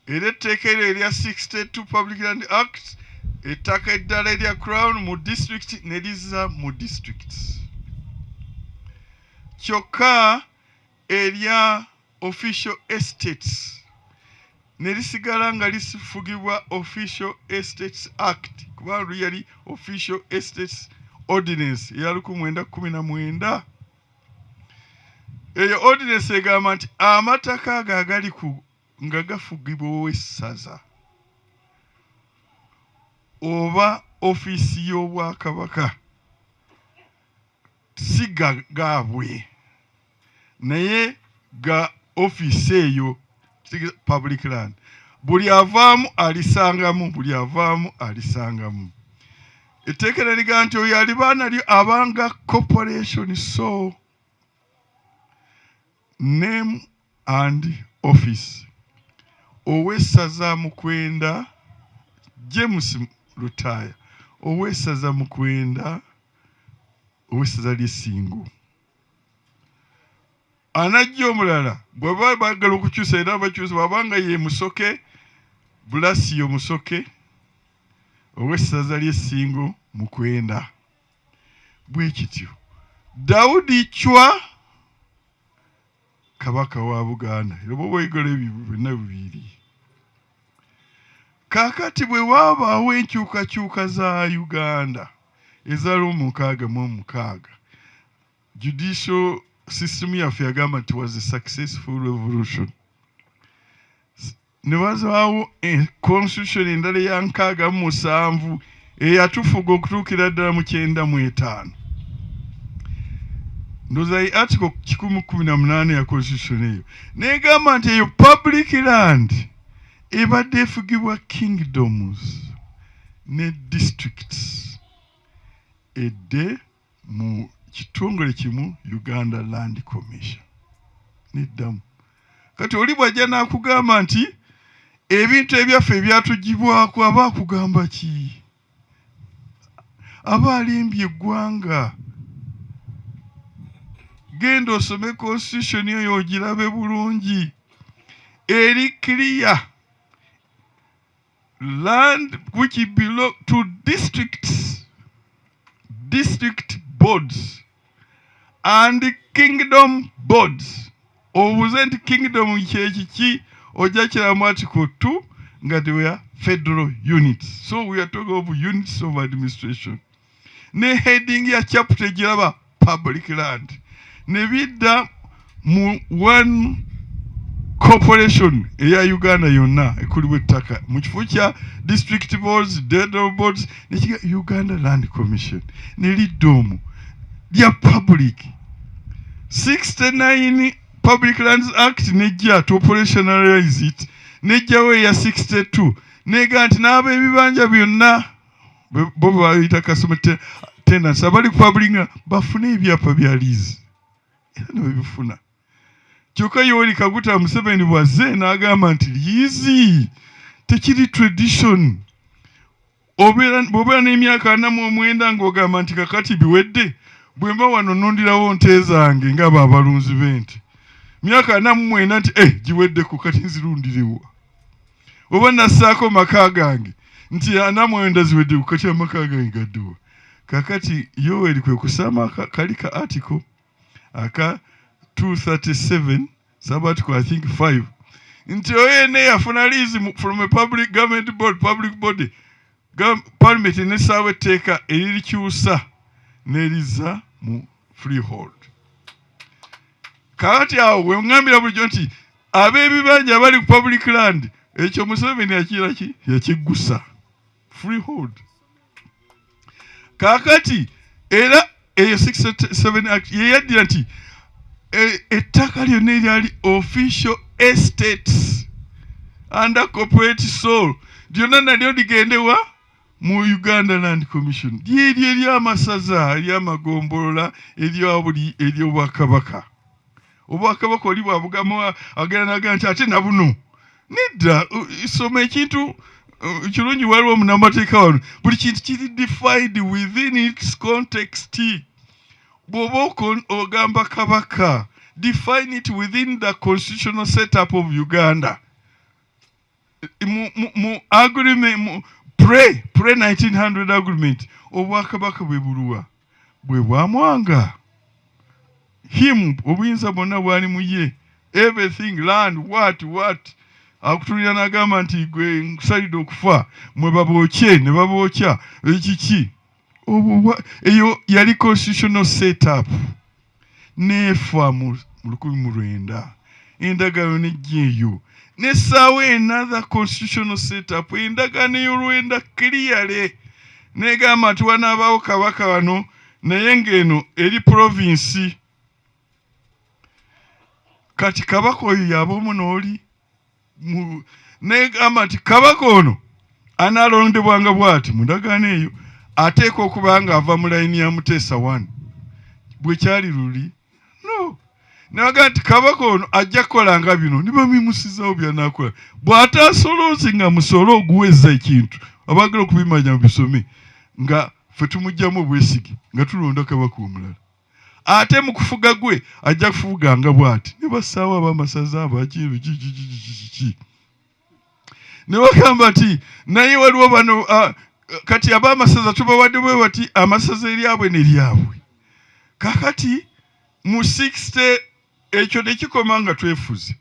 era etteeka erya 62 Public Land Act ettaka eddala erya Crown mu district ne lizza mu district. Kyokka erya Official Estates ne lisigala nga lisifugibwa Official Estates Act kubanga yali Official Estates Ordinance ya 1919. Eyo ordinance egamba nti amataka ago agali nga gafugibwa ow'essaza oba ofiisi y'Obwakabaka si gaabwe naye ga ofiisi eyo public land. Buli avaamu alisangamu. Etteeka liga nti oyo aliba nalyo abanga corporation, so name and office. Owessaza Mukwenda James Lutaya, owessaza Mukwenda, owessaza ly'Essingo. Anajja omulala bw'aba bagala okukyusa era bakyusa babanga ye Musoke Blasio Musoke, owessaza ly'Essingo Mukwenda. Bwe kityo Daudi Chwa Kabaka wa Buganda. Era bwe igole byonna bibiri. Kakati bwe wabaawo enkyukakyuka za Uganda ezali 16 judicial system yaffe yagamba nti was a successful revolution. Ne wazaawo constitution endala ya 67 eyatufuga okutuukira ddala mu 95. Ndoza article 18 ya constitution eyo negamba nti eyo public land ebadde efugibwa kingdoms ne districts edde mu kitongole kimu Uganda Land Commission. Neddamu kati oli bw'ajja n'akugamba nti ebintu ebyaffe ebyatugibwako aba akugamba ki? Aba alimbye eggwanga. Genda osome constitution eyo ogirabe bulungi. Eri clear. Land which belong to districts, district boards and kingdom boards. Obuze kingdom kyekiki ojja kiramu article 2 nga they were federal units. So we are talking of units of administration. Ne heading ya chapter giraba public land. Ne bidda mu one corporation eya Uganda yonna ekulibwa ettaka mu kifo kya district boards, federal boards nekiga Uganda Land Commission ne liddomu lya public. 69 Public Lands Act nejja to operationalize it, nejjawo ya 62 nega nti n'ab'ebibanja byonna bo bayita customer tenants abali ku public bafune ebyapa bya lease era ne bifuna. Kyokka Yoweri Kaguta Museveni bwazze n'agamba nti liizi tekiri tradition. Bw'obeera n'emyaka 49 ng'ogamba nti kakati biwedde bwe mba wano nondirawo nte zange ng'abo abalunzi b'ente. Myaka 49 nti giwedde ku kati nzirundirewo. Oba nassaako maka gange nti 49 ziwedde ku kati amaka gange gaddewo. Kakati Yoweri kwe kusama kali ka article aka 237 sabbatical I think 5 nti oyene yafuna lease from a public government board, public body, parliament ne sawe etteeka eririkyusa n'erizza mu freehold. Kakati awo we ngambira bulijjo nti ab'ebibanja bali ku public land ekyo Museveni yakira ki yakiggusa freehold. Kakati era eyo 67 act yeyaddira nti ettaka lyonna eryali official estates under corporate soul lyonna nalyo ligendewa mu Uganda Land Commission. Lyeryo ery'amasaza ery'amagombolola eryabuli ery'Obwakabaka. Obwakabaka oli bwabugamu agenda naga nti ate nabuno nedda isoma ekintu kirungi waliwo munamateeka wano buli kintu kiri defined within its context. Bw'oba ogamba Kabaka, define it within the constitutional setup of Uganda. mu agreement pre 1900 agreement obwakabaka bwe bulwa bwe bwamwanga him obuyinza bwonna bwali mu ye everything land what akutulira n'agamba nti gwe nkusalidde okufa mwe babookye ne babookya ekiki eyo yali constitutional setup nefa mu 1900 endagaano nejja eyo n'essaawa another constitutional setup endagaano ey'olwenda clearly negamba nti wanaabaawo kabaka wano naye ng'eno eri provinsi kati kabaka oyo yab'omu n'oli negamba nti kabaka ono anaalondebwanga bw'ati mu ndagaano eyo ateeka okuba nga ava mu layini ya Muteesa 1 bwe kyali luli no naga nti kabaka ono ajja kukolanga bino niba bimusizawo byanakola bw'ataasoloozi nga musolo oguweza ekintu abaagala okubimanya mu bisome nga ffe tumugjamu obwesige nga tulonda kabaka omulala ate mu kufuga gwe ajja kufuganga bw'ati ne bassaawo ab'amasaza abakiru kiki ne bagamba nti naye waliwo bano kati ab'amasaza tubawadde bwe bati amasaza eryabwe neryabwe kakati mu 60 ekyo nekikoma nga twefuze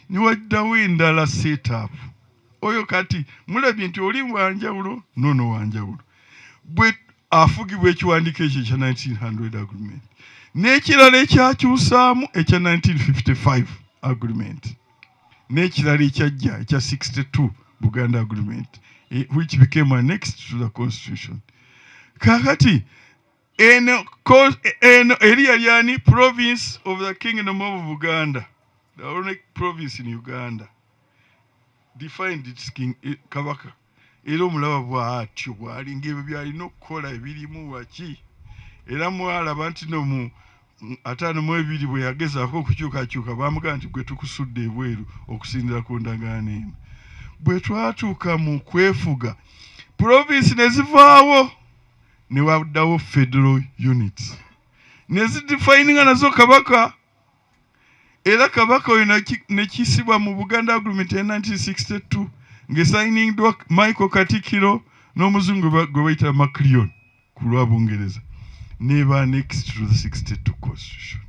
niwaddawo endala setup oyo kati mulabye nti oli wanjawulo nono wanjawulo bwe afugibwa ekiwandiiko ekyo ekya 1900 agreement n'ekirala ekyakyusaamu ekya 1955 agreement n'ekirala ekyajja ekya 62 Buganda agreement which became annexed to the constitution kakati eno eri yali province of the kingdom of Buganda, the only province in Uganda defined its king kabaka era omulaba bw'atyo bw'alinga ebyo byalina okukola ebirimu waki era mwalaba nti no mu 52 bwe yagezaako okukyukakyuka bamugamba nti gwe tukusudde ebweru okusindira ku ndagaano eno bwe twatuuka mu kwefuga province ne zivaawo ne waddawo federal units ne zidefininga nazo kabaka era kabaka oyo nekisibwa mu Buganda agreement ya 1962 ngesainingdwa Michael Katikiro n'omuzungu gwe bayita Macleon ku lwa Bungereza neba next to the 62 constitution